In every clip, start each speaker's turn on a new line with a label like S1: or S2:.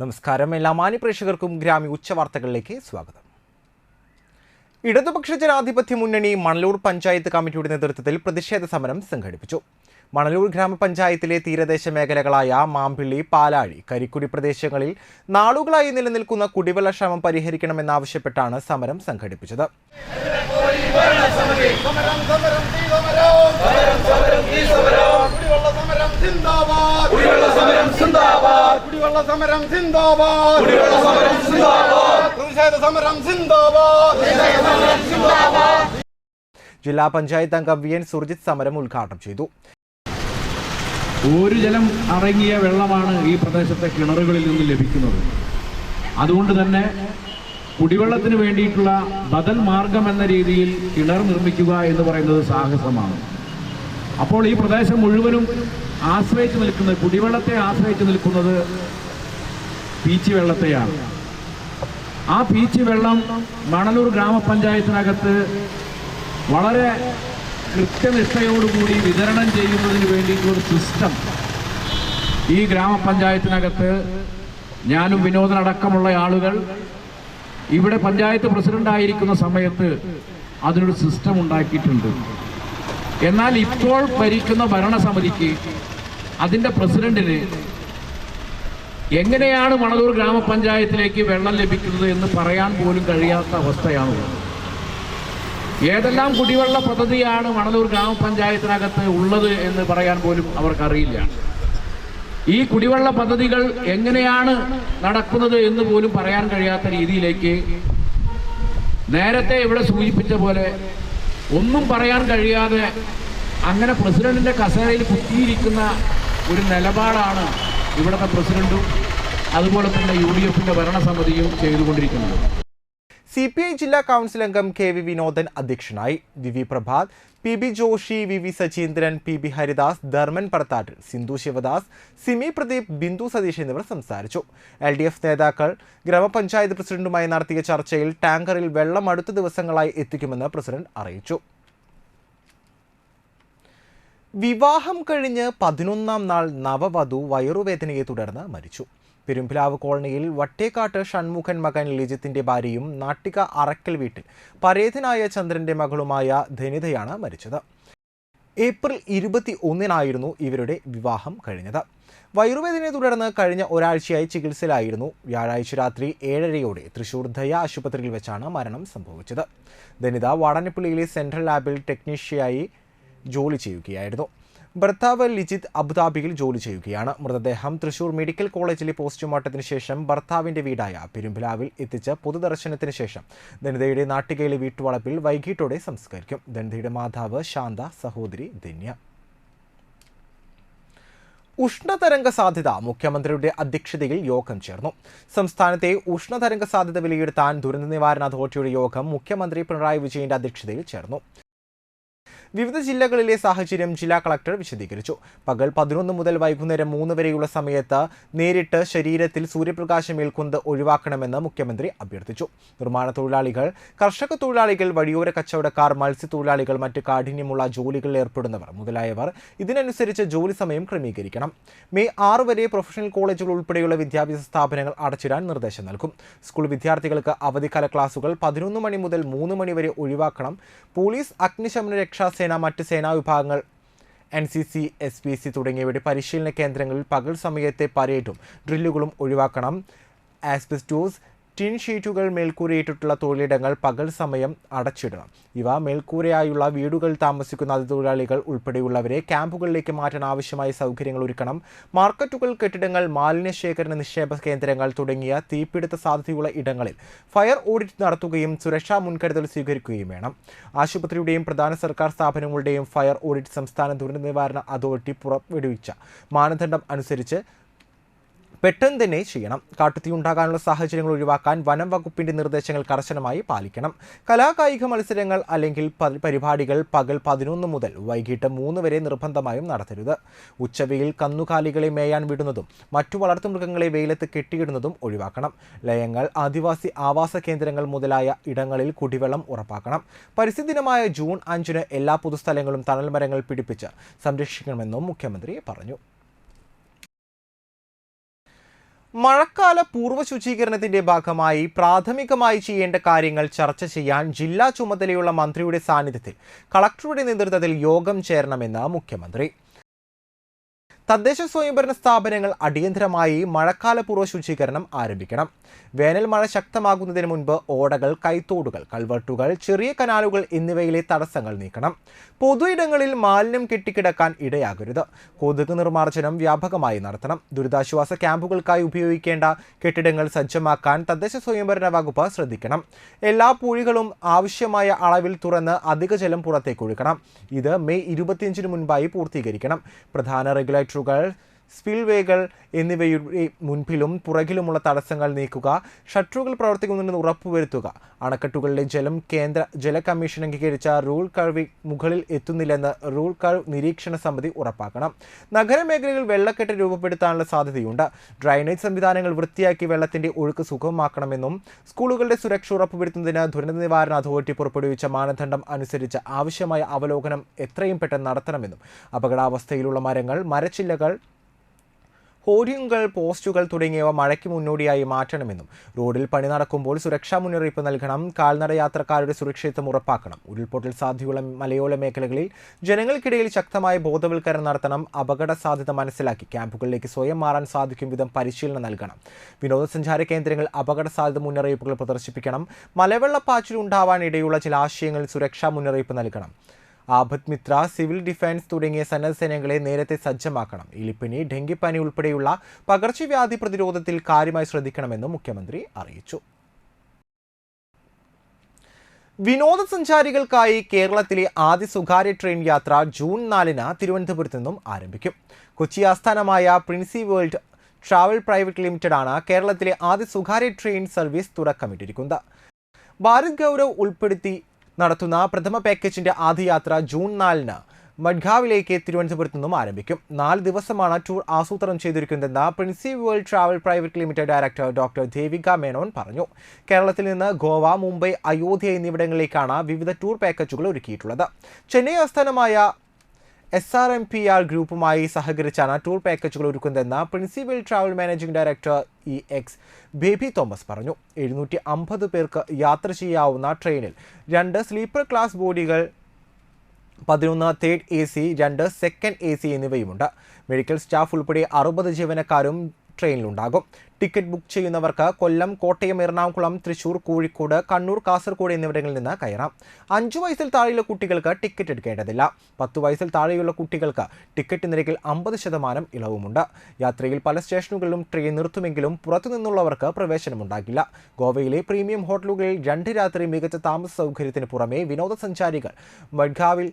S1: നമസ്കാരം. എല്ലാ മാന്യപ്രേക്ഷകർക്കും ഗ്രാമി ഉച്ചവാർത്തകളിലേക്ക് സ്വാഗതം. ഇടതുപക്ഷ ജനാധിപത്യ മുന്നണി മണലൂർ പഞ്ചായത്ത് കമ്മിറ്റിയുടെ നേതൃത്വത്തിൽ പ്രതിഷേധ സമരം സംഘടിപ്പിച്ചു. മണലൂർ ഗ്രാമപഞ്ചായത്തിലെ തീരദേശ മേഖലകളായ മാമ്പിള്ളി, പാലാഴി, കരിക്കുടി പ്രദേശങ്ങളിൽ നാളുകളായി നിലനിൽക്കുന്ന കുടിവെള്ളക്ഷാമം പരിഹരിക്കണമെന്നാവശ്യപ്പെട്ടാണ് സമരം സംഘടിപ്പിച്ചത്. ജില്ലാ പഞ്ചായത്ത് അംഗം വി എൻ സുർജിത് സമരം ഉദ്ഘാടനം ചെയ്തു.
S2: ഒരു ജലം അടങ്ങിയ വെള്ളമാണ് ഈ പ്രദേശത്തെ കിണറുകളിൽ നിന്ന് ലഭിക്കുന്നത്. അതുകൊണ്ട് തന്നെ കുടിവെള്ളത്തിന് വേണ്ടിയിട്ടുള്ള ബദൽ മാർഗം എന്ന രീതിയിൽ കിണർ നിർമ്മിക്കുക എന്ന് പറയുന്നത് സാഹസമാണ്. അപ്പോൾ ഈ പ്രദേശം മുഴുവനും ആശ്രയിച്ച് നിൽക്കുന്നത്, കുടിവെള്ളത്തെ ആശ്രയിച്ച് നിൽക്കുന്നത് പീച്ചി വെള്ളത്തെയാണ്. ആ പീച്ചി വെള്ളം മണലൂർ ഗ്രാമപഞ്ചായത്തിനകത്ത് വളരെ കൃത്യനിഷ്ഠയോടുകൂടി വിതരണം ചെയ്യുന്നതിന് വേണ്ടിയിട്ടുള്ളൊരു സിസ്റ്റം ഈ ഗ്രാമപഞ്ചായത്തിനകത്ത് ഞാനും വിനോദനടക്കമുള്ള ആളുകൾ ഇവിടെ പഞ്ചായത്ത് പ്രസിഡന്റായിരിക്കുന്ന സമയത്ത് അതിനൊരു സിസ്റ്റം ഉണ്ടാക്കിയിട്ടുണ്ട്. എന്നാൽ ഇപ്പോൾ ഭരിക്കുന്ന ഭരണസമിതിക്ക്, അതിൻ്റെ പ്രസിഡന്റിന് എങ്ങനെയാണ് മണലൂർ ഗ്രാമപഞ്ചായത്തിലേക്ക് വെള്ളം ലഭിക്കുന്നത് എന്ന് പറയാൻ പോലും കഴിയാത്ത അവസ്ഥയാണുള്ളത്. ഏതെല്ലാം കുടിവെള്ള പദ്ധതിയാണ് മണലൂർ ഗ്രാമപഞ്ചായത്തിനകത്ത് ഉള്ളത് എന്ന് പറയാൻ പോലും അവർക്കറിയില്ല. ഈ കുടിവെള്ള പദ്ധതികൾ എങ്ങനെയാണ് നടക്കുന്നത് എന്ന് പോലും പറയാൻ കഴിയാത്ത രീതിയിലേക്ക്, നേരത്തെ ഇവിടെ സൂചിപ്പിച്ച പോലെ ഒന്നും പറയാൻ കഴിയാതെ അങ്ങനെ പ്രസിഡന്റിന്റെ കസേരയിൽ കുത്തിയിരിക്കുന്ന ഒരു നിലപാടാണ് ഇവിടുത്തെ പ്രസിഡന്റും അതുപോലെ തന്നെ UDF-ന്റെ ഭരണസമിതിയും ചെയ്തുകൊണ്ടിരിക്കുന്നത്.
S1: CPI ജില്ലാ കൗൺസിൽ അംഗം KV വിനോദൻ അധ്യക്ഷനായി. VV Prabhat, PB Joshi, VV Sachindran, PB Haridas, Dharman പറത്താട്ടിൽ, Sindhu Sivadas, Simi Pradeep, Bindu Satheesh എന്നിവർ സംസാരിച്ചു. LDF നേതാക്കൾ ഗ്രാമപഞ്ചായത്ത് പ്രസിഡന്റുമായി നടത്തിയ ചർച്ചയിൽ ടാങ്കറിൽ വെള്ളം അടുത്ത ദിവസങ്ങളായി എത്തിക്കുമെന്ന് പ്രസിഡന്റ് അറിയിച്ചു. വിവാഹം കഴിഞ്ഞ് 11ാം നാൾ നവവധു വയറുവേദനയെ തുടർന്ന് മരിച്ചു. പെരുമ്പിലാവ് കോളനിയിൽ വട്ടേക്കാട്ട് ഷൺമുഖൻ മകൻ ലിജിത്തിന്റെ ഭാര്യയും നാട്ടിക അറക്കൽ വീട്ടിൽ പരേതനായ ചന്ദ്രന്റെ മകളുമായ ധനിതയാണ് മരിച്ചത്. ഏപ്രിൽ 21-നായിരുന്നു ഇവരുടെ വിവാഹം കഴിഞ്ഞത്. വയറുവേദനയെ തുടർന്ന് കഴിഞ്ഞ ഒരാഴ്ചയായി ചികിത്സയിലായിരുന്നു. വ്യാഴാഴ്ച രാത്രി 7:30-യോടെ തൃശൂർ ദയ ആശുപത്രിയിൽ വെച്ചാണ് മരണം സംഭവിച്ചത്. ധനിത വാടാനപ്പള്ളിയിലെ സെൻട്രൽ ലാബിൽ ടെക്നീഷ്യയായി ജോലി ചെയ്യുകയായിരുന്നു. ഭർത്താവ് ലിജിത്ത് അബുദാബിയിൽ ജോലി ചെയ്യുകയാണ്. മൃതദേഹം തൃശൂർ മെഡിക്കൽ കോളേജിലെ പോസ്റ്റ്മോർട്ടത്തിന് ശേഷം ഭർത്താവിന്റെ വീടായ പെരുമ്പിലാവിൽ എത്തിച്ച് പൊതുദർശനത്തിന് ശേഷം ധനിതയുടെ നാട്ടികയിലെ വീട്ടുവളപ്പിൽ വൈകിട്ടോടെ സംസ്കരിക്കും. ധനിതയുടെ മാതാവ് ശാന്ത, സഹോദരി ധന്യ. ഉഷ്ണതരംഗ സാധ്യത മുഖ്യമന്ത്രിയുടെ അധ്യക്ഷതയിൽ യോഗം ചേർന്നു. സംസ്ഥാനത്തെ ഉഷ്ണതരംഗ സാധ്യത വിലയിരുത്താൻ ദുരന്ത നിവാരണ അതോറിറ്റിയുടെ യോഗം മുഖ്യമന്ത്രി പിണറായി വിജയന്റെ അധ്യക്ഷതയിൽ ചേർന്നു. വിവിധ ജില്ലകളിലെ സാഹചര്യം ജില്ലാ കളക്ടർ വിശദീകരിച്ചു. പകൽ 11 മുതൽ വൈകുന്നേരം 3 വരെയുള്ള സമയത്ത് നേരിട്ട് ശരീരത്തിൽ സൂര്യപ്രകാശം ഏൽക്കുന്നത് ഒഴിവാക്കണമെന്ന് മുഖ്യമന്ത്രി അഭ്യർത്ഥിച്ചു. നിർമ്മാണ തൊഴിലാളികൾ, കർഷക തൊഴിലാളികൾ, വഴിയോര കച്ചവടക്കാർ, മത്സ്യത്തൊഴിലാളികൾ, മറ്റ് കാഠിന്യമുള്ള ജോലികളിൽ ഏർപ്പെടുന്നവർ മുതലായവർ ഇതിനനുസരിച്ച് ജോലി സമയം ക്രമീകരിക്കണം. മെയ് 6 വരെ പ്രൊഫഷണൽ കോളേജുകൾ ഉൾപ്പെടെയുള്ള വിദ്യാഭ്യാസ സ്ഥാപനങ്ങൾ അടച്ചിടാൻ നിർദ്ദേശം നൽകും. സ്കൂൾ വിദ്യാർത്ഥികൾക്ക് അവധിക്കാല ക്ലാസുകൾ 11 മണി മുതൽ 3 മണി വരെ ഒഴിവാക്കണം. പോലീസ്, അഗ്നിശമന രക്ഷാസേന, മറ്റ് സേനാ വിഭാഗങ്ങൾ, NCC, SPC തുടങ്ങിയവയുടെ പരിശീലന കേന്ദ്രങ്ങളിൽ പകൽ സമയത്തെ പരേഡും ഡ്രില്ലുകളും ഒഴിവാക്കണം. ആസ്ബസ്റ്റോസ്, ടിൻ ഷീറ്റുകൾ മേൽക്കൂരയിട്ടിട്ടുള്ള തൊഴിലിടങ്ങൾ പകൽ സമയം അടച്ചിടണം. ഇവ മേൽക്കൂരയായുള്ള വീടുകളിൽ താമസിക്കുന്ന അതിഥിതൊഴിലാളികൾ ഉൾപ്പെടെയുള്ളവരെ ക്യാമ്പുകളിലേക്ക് മാറ്റാൻ ആവശ്യമായ സൗകര്യങ്ങൾ ഒരുക്കണം. മാർക്കറ്റുകൾ, കെട്ടിടങ്ങൾ, മാലിന്യ ശേഖരണ നിക്ഷേപ കേന്ദ്രങ്ങൾ തുടങ്ങിയ തീപിടുത്ത സാധ്യതയുള്ള ഇടങ്ങളിൽ ഫയർ ഓഡിറ്റ് നടത്തുകയും സുരക്ഷാ മുൻകരുതൽ സ്വീകരിക്കുകയും വേണം. ആശുപത്രിയുടെയും പ്രധാന സർക്കാർ സ്ഥാപനങ്ങളുടെയും ഫയർ ഓഡിറ്റ് സംസ്ഥാന ദുരന്ത നിവാരണ അതോറിറ്റി പുറപ്പെടുവിച്ച മാനദണ്ഡം അനുസരിച്ച് പെട്ടെന്ന് തന്നെ ചെയ്യണം. കാട്ടുതീ ഉണ്ടാകാനുള്ള സാഹചര്യങ്ങൾ ഒഴിവാക്കാൻ വനം വകുപ്പിന്റെ നിർദ്ദേശങ്ങൾ കർശനമായി പാലിക്കണം. കലാകായിക മത്സരങ്ങൾ അല്ലെങ്കിൽ പരിപാടികൾ പകൽ 11 മുതൽ വൈകിട്ട് 3 വരെ നിർബന്ധമായും നടത്തരുത്. ഉച്ചവെയിൽ കന്നുകാലികളെ മേയാൻ വിടുന്നതും മറ്റു വളർത്തുമൃഗങ്ങളെ വെയിലത്ത് കെട്ടിയിടുന്നതും ഒഴിവാക്കണം. ലയങ്ങൾ, ആദിവാസി ആവാസ കേന്ദ്രങ്ങൾ മുതലായ ഇടങ്ങളിൽ കുടിവെള്ളം ഉറപ്പാക്കണം. പരിസ്ഥിതി ദിനമായ ജൂൺ 5-ന് എല്ലാ പൊതുസ്ഥലങ്ങളും തണൽ മരങ്ങൾ പിടിപ്പിച്ച് സംരക്ഷിക്കണമെന്നും മുഖ്യമന്ത്രി പറഞ്ഞു. മഴക്കാല പൂർവ്വ ശുചീകരണത്തിന്റെ ഭാഗമായി പ്രാഥമികമായി ചെയ്യേണ്ട കാര്യങ്ങൾ ചർച്ച ചെയ്യാൻ ജില്ലാ ചുമതലയുള്ള മന്ത്രിയുടെ സാന്നിധ്യത്തിൽ കളക്ടറുടെ നേതൃത്വത്തിൽ യോഗം ചേരണമെന്ന് മുഖ്യമന്ത്രി. തദ്ദേശ സ്വയംഭരണ സ്ഥാപനങ്ങൾ അടിയന്തരമായി മഴക്കാലപൂർവ്വ ശുചീകരണം ആരംഭിക്കണം. വേനൽ മഴ ശക്തമാകുന്നതിന് മുൻപ് ഓടകൾ, കൈത്തോടുകൾ, കൾവർട്ടുകൾ, ചെറിയ കനാലുകൾ എന്നിവയിലെ തടസ്സങ്ങൾ നീക്കണം. പൊതുയിടങ്ങളിൽ മാലിന്യം കെട്ടിക്കിടക്കാൻ ഇടയാകരുത്. കൊതുക് നിർമ്മാർജ്ജനം വ്യാപകമായി നടത്തണം. ദുരിതാശ്വാസ ക്യാമ്പുകൾക്കായി ഉപയോഗിക്കേണ്ട കെട്ടിടങ്ങൾ സജ്ജമാക്കാൻ തദ്ദേശ സ്വയംഭരണ വകുപ്പ് ശ്രദ്ധിക്കണം. എല്ലാ പൂഴികളും ആവശ്യമായ അളവിൽ തുറന്ന് അധിക ജലം പുറത്തേക്ക് ഒഴുക്കണം. ഇത് മെയ് 25 മുൻപായി പൂർത്തീകരിക്കണം. പ്രധാന റെഗുലേറ്ററുകൾ, സ്പിൽവേകൾ എന്നിവയുടെ മുൻപിലും പുറകിലുമുള്ള തടസ്സങ്ങൾ നീക്കുക. ഷട്ടറുകൾ പ്രവർത്തിക്കുന്നുണ്ടെന്ന് ഉറപ്പുവരുത്തുക. അണക്കെട്ടുകളിലെ ജലം കേന്ദ്ര ജല കമ്മീഷൻ അംഗീകരിച്ച റൂൾ കർവ് മുകളിൽ എത്തുന്നില്ലെന്ന് റൂൾ കർവ് നിരീക്ഷണ സമിതി ഉറപ്പാക്കണം. നഗരമേഖലകളിൽ വെള്ളക്കെട്ട് രൂപപ്പെടുത്താനുള്ള സാധ്യതയുണ്ട്. ഡ്രൈനേജ് സംവിധാനങ്ങൾ വൃത്തിയാക്കി വെള്ളത്തിന്റെ ഒഴുക്ക് സുഗമമാക്കണമെന്നും സ്കൂളുകളുടെ സുരക്ഷ ഉറപ്പുവരുത്തുന്നതിന് ദുരന്ത നിവാരണ അതോറിറ്റി പുറപ്പെടുവിച്ച മാനദണ്ഡം അനുസരിച്ച് ആവശ്യമായ അവലോകനം എത്രയും പെട്ടെന്ന് നടത്തണമെന്നും അപകടാവസ്ഥയിലുള്ള മരങ്ങൾ, മരച്ചില്ലകൾ, ഹോർഡിങ്ങുകൾ, പോസ്റ്റുകൾ തുടങ്ങിയവ മഴയ്ക്ക് മുന്നോടിയായി മാറ്റണമെന്നും റോഡിൽ പണി നടക്കുമ്പോൾ സുരക്ഷാ മുന്നറിയിപ്പ് നൽകണം. കാൽനട യാത്രക്കാരുടെ സുരക്ഷിതത്വം ഉറപ്പാക്കണം. ഉരുൾപൊട്ടൽ സാധ്യതയുള്ള മലയോര മേഖലകളിൽ ജനങ്ങൾക്കിടയിൽ ശക്തമായ ബോധവൽക്കരണം നടത്തണം. അപകട സാധ്യത മനസ്സിലാക്കി ക്യാമ്പുകളിലേക്ക് സ്വയം മാറാൻ സാധിക്കും വിധം പരിശീലനം നൽകണം. വിനോദസഞ്ചാര കേന്ദ്രങ്ങൾ അപകട സാധ്യത മുന്നറിയിപ്പുകൾ പ്രദർശിപ്പിക്കണം. മലവെള്ളപ്പാച്ചിൽ ഉണ്ടാവാൻ ഇടയുള്ള ജലാശയങ്ങളിൽ സുരക്ഷാ മുന്നറിയിപ്പ് നൽകണം. ആപത് മിത്ര, സിവിൽ ഡിഫൻസ് തുടങ്ങിയ സന്നദ്ധ സേനകളെ നേരത്തെ സജ്ജമാക്കണം. എലിപ്പനി, ഡെങ്കിപ്പനി ഉൾപ്പെടെയുള്ള പകർച്ചവ്യാധി പ്രതിരോധത്തിൽ കാര്യമായി ശ്രദ്ധിക്കണമെന്നും മുഖ്യമന്ത്രി അറിയിച്ചു. വിനോദസഞ്ചാരികൾക്കായി കേരളത്തിലെ ആദ്യ സ്വകാര്യ ട്രെയിൻ യാത്ര ജൂൺ 4-ന് തിരുവനന്തപുരത്ത് നിന്നും ആരംഭിക്കും. കൊച്ചി ആസ്ഥാനമായ Princy world travel private limited ആണ് കേരളത്തിലെ ആദ്യ സ്വകാര്യ ട്രെയിൻ സർവീസ് തുടക്കമിട്ടിരിക്കുന്നത്. ഭാരത് ഗൗരവ് ഉൾപ്പെടുത്തി നടത്തുന്ന പ്രഥമ പാക്കേജിന്റെ ആദ്യ യാത്ര ജൂൺ 4-ന് മഡ്ഗാവിലേക്ക് തിരുവനന്തപുരത്ത് നിന്നും ആരംഭിക്കും. 4 ദിവസമാണ് ടൂർ ആസൂത്രണം ചെയ്തിരിക്കുന്നതെന്ന് Princy world travel private limited director doctor Devika Menon പറഞ്ഞു. കേരളത്തിൽ നിന്ന് ഗോവ, മുംബൈ, അയോധ്യ എന്നിവിടങ്ങളിലേക്കാണ് വിവിധ ടൂർ പാക്കേജുകൾ ഒരുക്കിയിട്ടുള്ളത്. ചെന്നൈ ആസ്ഥാനമായ SRMPR ഗ്രൂപ്പുമായി സഹകരിച്ചാണ് ടൂർ പാക്കേജുകൾ ഒരുക്കുന്നതെന്ന് Princy world travel managing director EX Baby Thomas പറഞ്ഞു. 750 പേർക്ക് യാത്ര ചെയ്യാവുന്ന ട്രെയിനിൽ 2 സ്ലീപ്പർ ക്ലാസ് ബോഡികൾ, 11 തേർഡ് AC, 2 സെക്കൻഡ് AC എന്നിവയുമുണ്ട്. മെഡിക്കൽ സ്റ്റാഫ് ഉൾപ്പെടെ 60 ജീവനക്കാരും ട്രെയിനിലുണ്ടാകും. ടിക്കറ്റ് ബുക്ക് ചെയ്യുന്നവർക്ക് കൊല്ലം, കോട്ടയം, എറണാകുളം, തൃശൂർ, കോഴിക്കോട്, കണ്ണൂർ, കാസർഗോഡ് എന്നിവിടങ്ങളിൽ നിന്ന് കയറാം. 5 വയസ്സിൽ താഴെയുള്ള കുട്ടികൾക്ക് ടിക്കറ്റ് എടുക്കേണ്ടതില്ല. 10 വയസ്സിൽ താഴെയുള്ള കുട്ടികൾക്ക് ടിക്കറ്റ് നിരക്കിൽ 50% ഇളവുമുണ്ട്. യാത്രയിൽ പല സ്റ്റേഷനുകളിലും ട്രെയിൻ നിർത്തുമെങ്കിലും പുറത്തുനിന്നുള്ളവർക്ക് പ്രവേശനമുണ്ടാകില്ല. ഗോവയിലെ പ്രീമിയം ഹോട്ടലുകളിൽ 2 രാത്രി മികച്ച താമസ സൗകര്യത്തിന് പുറമെ വിനോദസഞ്ചാരികൾ മഡ്ഗാവിൽ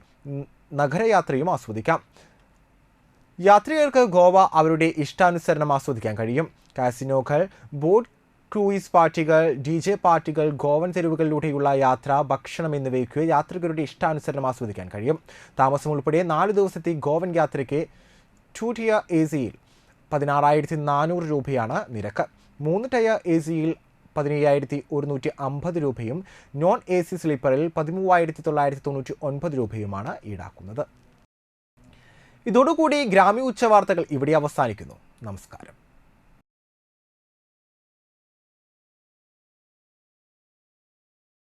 S1: നഗരയാത്രയും ആസ്വദിക്കാം. യാത്രികർക്ക് ഗോവ അവരുടെ ഇഷ്ടാനുസരണം ആസ്വദിക്കാൻ കഴിയും. കാസിനോകൾ, ബോട്ട് ക്രൂയിസ് പാർട്ടികൾ, DJ പാർട്ടികൾ, ഗോവൻ തെരുവുകളിലൂടെയുള്ള യാത്ര, ഭക്ഷണം എന്നിവയ്ക്ക് യാത്രികരുടെ ഇഷ്ടാനുസരണം ആസ്വദിക്കാൻ കഴിയും. താമസം ഉൾപ്പെടെ 4 ദിവസത്തെ ഗോവൻ യാത്രയ്ക്ക് 2 ടയർ AC-യിൽ 16,400 രൂപയാണ് നിരക്ക്. 3 ടയർ AC-യിൽ 17,150 രൂപയും നോൺ AC സ്ലീപ്പറിൽ 13,999 രൂപയുമാണ് ഈടാക്കുന്നത്. ഇതോടുകൂടി ഗ്രാമീയ ഉച്ചവാർത്തകൾ ഇവിടെ അവസാനിക്കുന്നു. നമസ്കാരം.